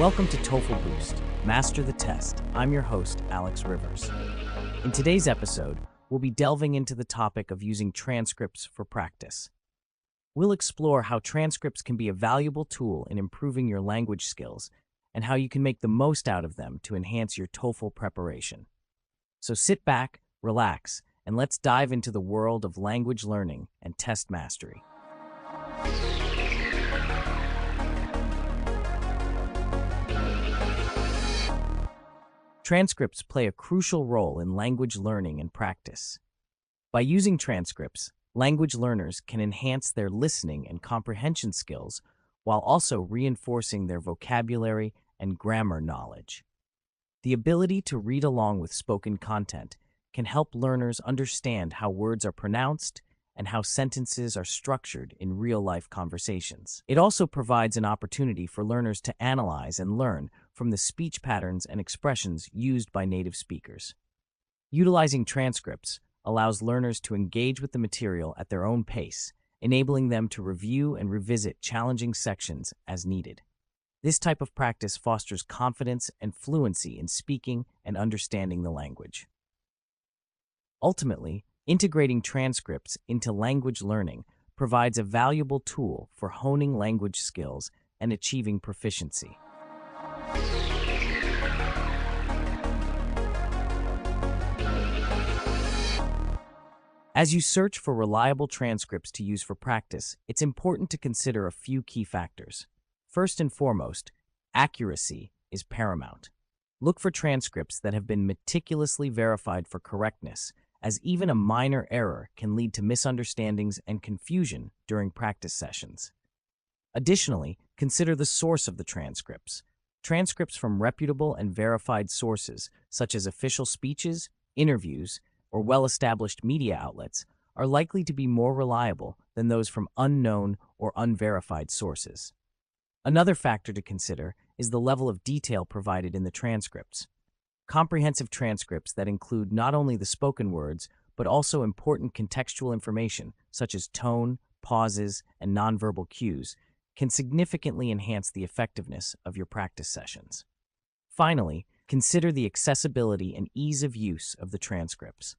Welcome to TOEFL Boost, Master the Test. I'm your host, Alex Rivers. In today's episode, we'll be delving into the topic of using transcripts for practice. We'll explore how transcripts can be a valuable tool in improving your language skills and how you can make the most out of them to enhance your TOEFL preparation. So sit back, relax, and let's dive into the world of language learning and test mastery. Transcripts play a crucial role in language learning and practice. By using transcripts, language learners can enhance their listening and comprehension skills while also reinforcing their vocabulary and grammar knowledge. The ability to read along with spoken content can help learners understand how words are pronounced and how sentences are structured in real-life conversations. It also provides an opportunity for learners to analyze and learn from the speech patterns and expressions used by native speakers. Utilizing transcripts allows learners to engage with the material at their own pace, enabling them to review and revisit challenging sections as needed. This type of practice fosters confidence and fluency in speaking and understanding the language. Ultimately, integrating transcripts into language learning provides a valuable tool for honing language skills and achieving proficiency. As you search for reliable transcripts to use for practice, it's important to consider a few key factors. First and foremost, accuracy is paramount. Look for transcripts that have been meticulously verified for correctness, as even a minor error can lead to misunderstandings and confusion during practice sessions. Additionally, consider the source of the transcripts. Transcripts from reputable and verified sources, such as official speeches, interviews, or well-established media outlets, are likely to be more reliable than those from unknown or unverified sources. Another factor to consider is the level of detail provided in the transcripts. Comprehensive transcripts that include not only the spoken words, but also important contextual information, such as tone, pauses, and nonverbal cues, can significantly enhance the effectiveness of your practice sessions. Finally, consider the accessibility and ease of use of the transcripts.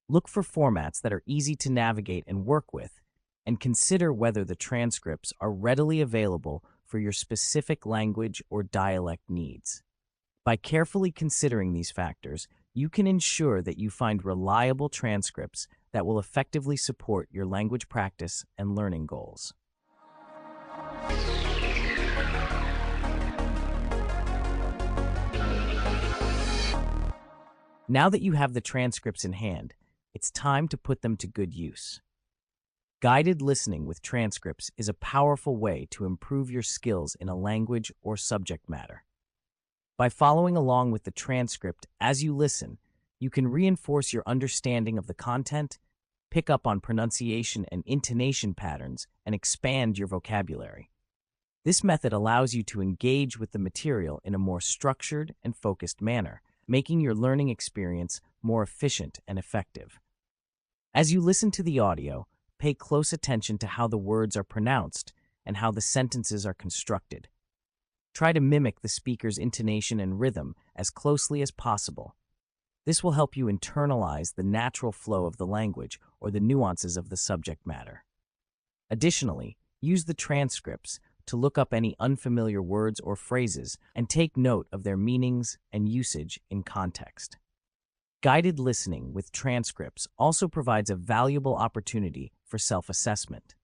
Look for formats that are easy to navigate and work with, and consider whether the transcripts are readily available for your specific language or dialect needs. By carefully considering these factors, you can ensure that you find reliable transcripts that will effectively support your language practice and learning goals. Now that you have the transcripts in hand, it's time to put them to good use. Guided listening with transcripts is a powerful way to improve your skills in a language or subject matter. By following along with the transcript as you listen, you can reinforce your understanding of the content, pick up on pronunciation and intonation patterns, and expand your vocabulary. This method allows you to engage with the material in a more structured and focused manner, making your learning experience more efficient and effective. As you listen to the audio, pay close attention to how the words are pronounced and how the sentences are constructed. Try to mimic the speaker's intonation and rhythm as closely as possible. This will help you internalize the natural flow of the language or the nuances of the subject matter. Additionally, use the transcripts to look up any unfamiliar words or phrases and take note of their meanings and usage in context. Guided listening with transcripts also provides a valuable opportunity for self-assessment.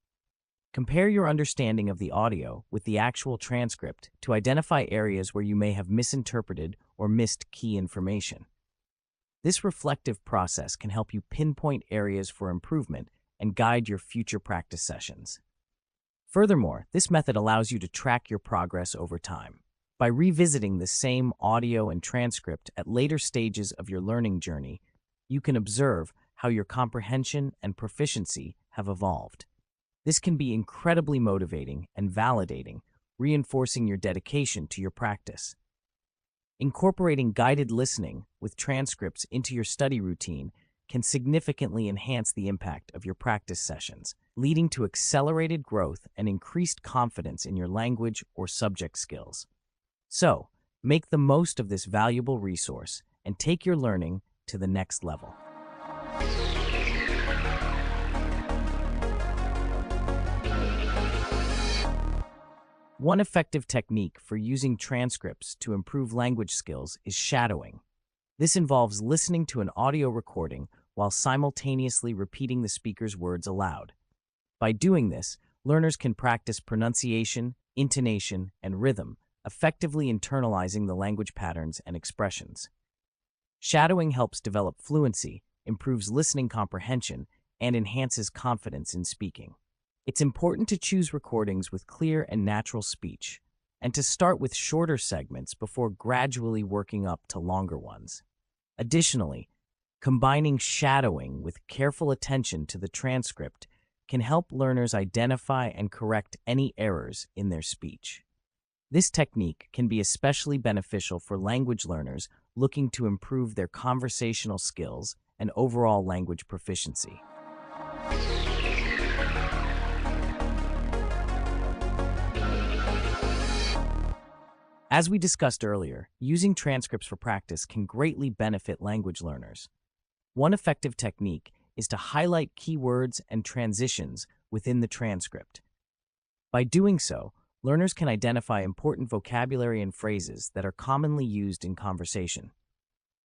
Compare your understanding of the audio with the actual transcript to identify areas where you may have misinterpreted or missed key information. This reflective process can help you pinpoint areas for improvement and guide your future practice sessions. Furthermore, this method allows you to track your progress over time. By revisiting the same audio and transcript at later stages of your learning journey, you can observe how your comprehension and proficiency have evolved. This can be incredibly motivating and validating, reinforcing your dedication to your practice. Incorporating guided listening with transcripts into your study routine can significantly enhance the impact of your practice sessions, leading to accelerated growth and increased confidence in your language or subject skills. So, make the most of this valuable resource and take your learning to the next level. One effective technique for using transcripts to improve language skills is shadowing. This involves listening to an audio recording while simultaneously repeating the speaker's words aloud. By doing this, learners can practice pronunciation, intonation, and rhythm, effectively internalizing the language patterns and expressions. Shadowing helps develop fluency, improves listening comprehension, and enhances confidence in speaking. It's important to choose recordings with clear and natural speech, and to start with shorter segments before gradually working up to longer ones. Additionally, combining shadowing with careful attention to the transcript can help learners identify and correct any errors in their speech. This technique can be especially beneficial for language learners looking to improve their conversational skills and overall language proficiency. As we discussed earlier, using transcripts for practice can greatly benefit language learners. One effective technique is to highlight keywords and transitions within the transcript. By doing so, learners can identify important vocabulary and phrases that are commonly used in conversation.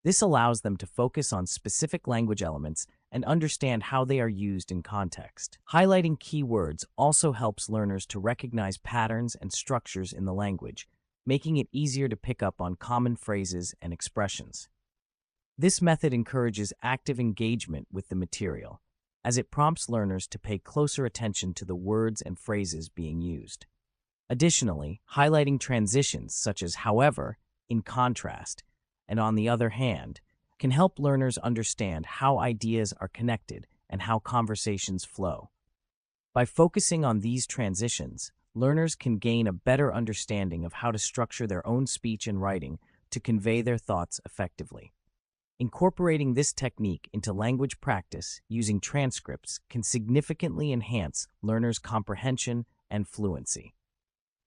This allows them to focus on specific language elements and understand how they are used in context. Highlighting keywords also helps learners to recognize patterns and structures in the language, making it easier to pick up on common phrases and expressions. This method encourages active engagement with the material, as it prompts learners to pay closer attention to the words and phrases being used. Additionally, highlighting transitions such as however, in contrast, and on the other hand, can help learners understand how ideas are connected and how conversations flow. By focusing on these transitions, learners can gain a better understanding of how to structure their own speech and writing to convey their thoughts effectively. Incorporating this technique into language practice using transcripts can significantly enhance learners' comprehension and fluency.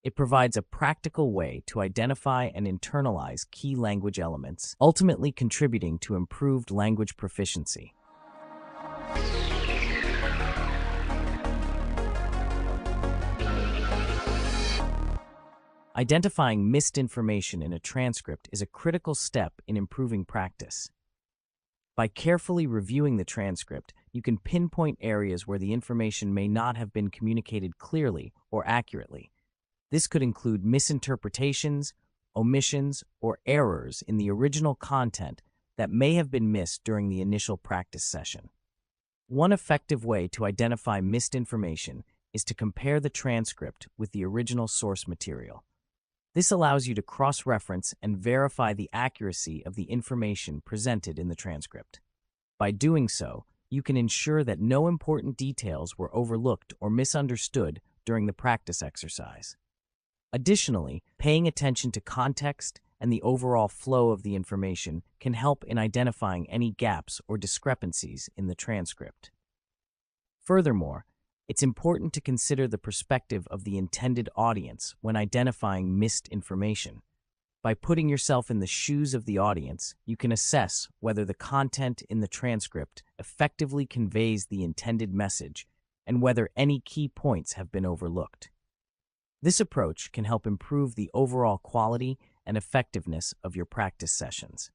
It provides a practical way to identify and internalize key language elements, ultimately contributing to improved language proficiency. Identifying missed information in a transcript is a critical step in improving practice. By carefully reviewing the transcript, you can pinpoint areas where the information may not have been communicated clearly or accurately. This could include misinterpretations, omissions, or errors in the original content that may have been missed during the initial practice session. One effective way to identify missed information is to compare the transcript with the original source material. This allows you to cross-reference and verify the accuracy of the information presented in the transcript. By doing so, you can ensure that no important details were overlooked or misunderstood during the practice exercise. Additionally, paying attention to context and the overall flow of the information can help in identifying any gaps or discrepancies in the transcript. Furthermore, it's important to consider the perspective of the intended audience when identifying missed information. By putting yourself in the shoes of the audience, you can assess whether the content in the transcript effectively conveys the intended message and whether any key points have been overlooked. This approach can help improve the overall quality and effectiveness of your practice sessions.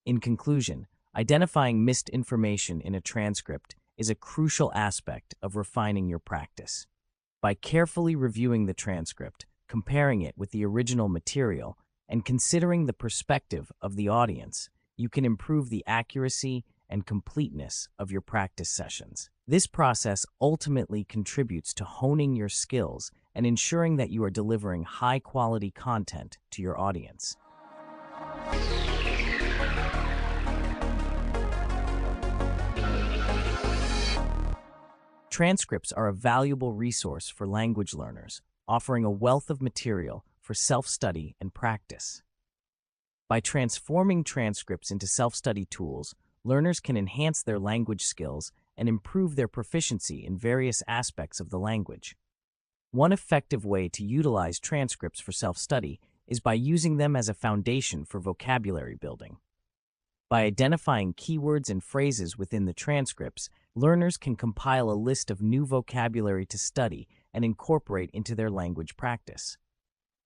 In conclusion, identifying missed information in a transcript is a crucial aspect of refining your practice. By carefully reviewing the transcript, comparing it with the original material, and considering the perspective of the audience, you can improve the accuracy and completeness of your practice sessions. This process ultimately contributes to honing your skills and ensuring that you are delivering high-quality content to your audience. Transcripts are a valuable resource for language learners, offering a wealth of material for self-study and practice. By transforming transcripts into self-study tools, learners can enhance their language skills and improve their proficiency in various aspects of the language. One effective way to utilize transcripts for self-study is by using them as a foundation for vocabulary building. By identifying keywords and phrases within the transcripts, learners can compile a list of new vocabulary to study and incorporate into their language practice.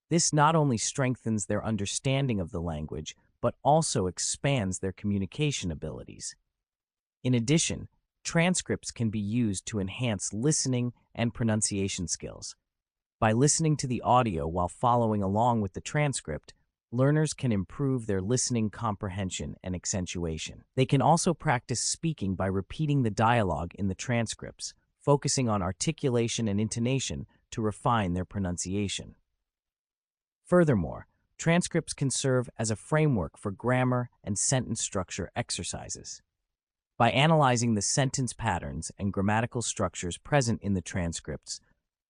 This not only strengthens their understanding of the language, but also expands their communication abilities. In addition, transcripts can be used to enhance listening and pronunciation skills. By listening to the audio while following along with the transcript, learners can improve their listening comprehension and accentuation. They can also practice speaking by repeating the dialogue in the transcripts, focusing on articulation and intonation to refine their pronunciation. Furthermore, transcripts can serve as a framework for grammar and sentence structure exercises. By analyzing the sentence patterns and grammatical structures present in the transcripts,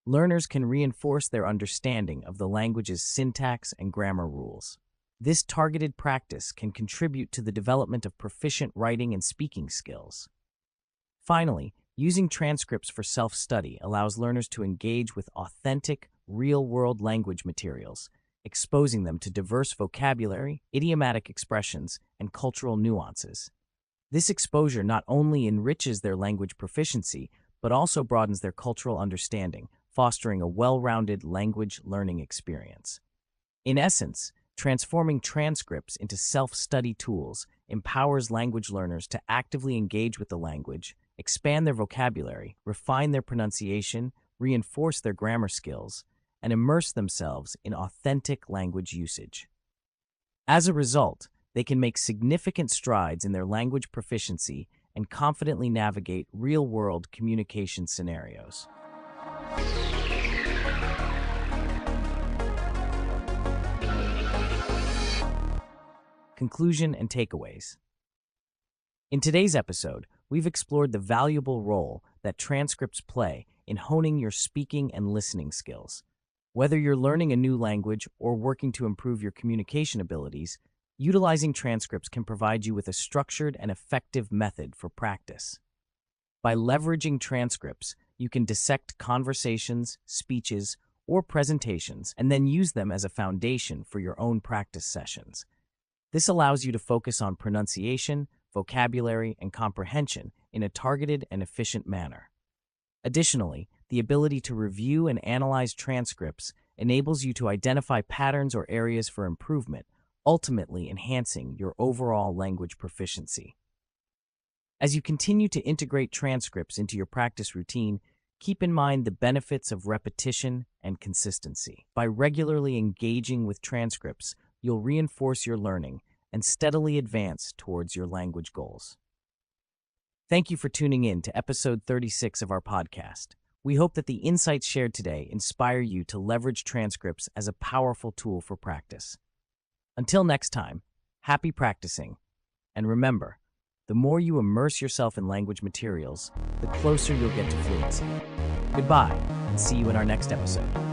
learners can reinforce their understanding of the language's syntax and grammar rules. This targeted practice can contribute to the development of proficient writing and speaking skills. Finally, using transcripts for self-study allows learners to engage with authentic, real-world language materials, exposing them to diverse vocabulary, idiomatic expressions, and cultural nuances. This exposure not only enriches their language proficiency, but also broadens their cultural understanding, fostering a well-rounded language learning experience. In essence, transforming transcripts into self-study tools empowers language learners to actively engage with the language, expand their vocabulary, refine their pronunciation, reinforce their grammar skills, and immerse themselves in authentic language usage. As a result, they can make significant strides in their language proficiency and confidently navigate real-world communication scenarios. Conclusion and takeaways. In today's episode, we've explored the valuable role that transcripts play in honing your speaking and listening skills. Whether you're learning a new language or working to improve your communication abilities, utilizing transcripts can provide you with a structured and effective method for practice. By leveraging transcripts, you can dissect conversations, speeches, or presentations and then use them as a foundation for your own practice sessions. This allows you to focus on pronunciation, vocabulary, and comprehension in a targeted and efficient manner. Additionally, the ability to review and analyze transcripts enables you to identify patterns or areas for improvement, ultimately enhancing your overall language proficiency. As you continue to integrate transcripts into your practice routine, keep in mind the benefits of repetition and consistency. By regularly engaging with transcripts, you'll reinforce your learning and steadily advance towards your language goals. Thank you for tuning in to episode 36 of our podcast. We hope that the insights shared today inspire you to leverage transcripts as a powerful tool for practice. Until next time, happy practicing, and remember, the more you immerse yourself in language materials, the closer you'll get to fluency. Goodbye, and see you in our next episode.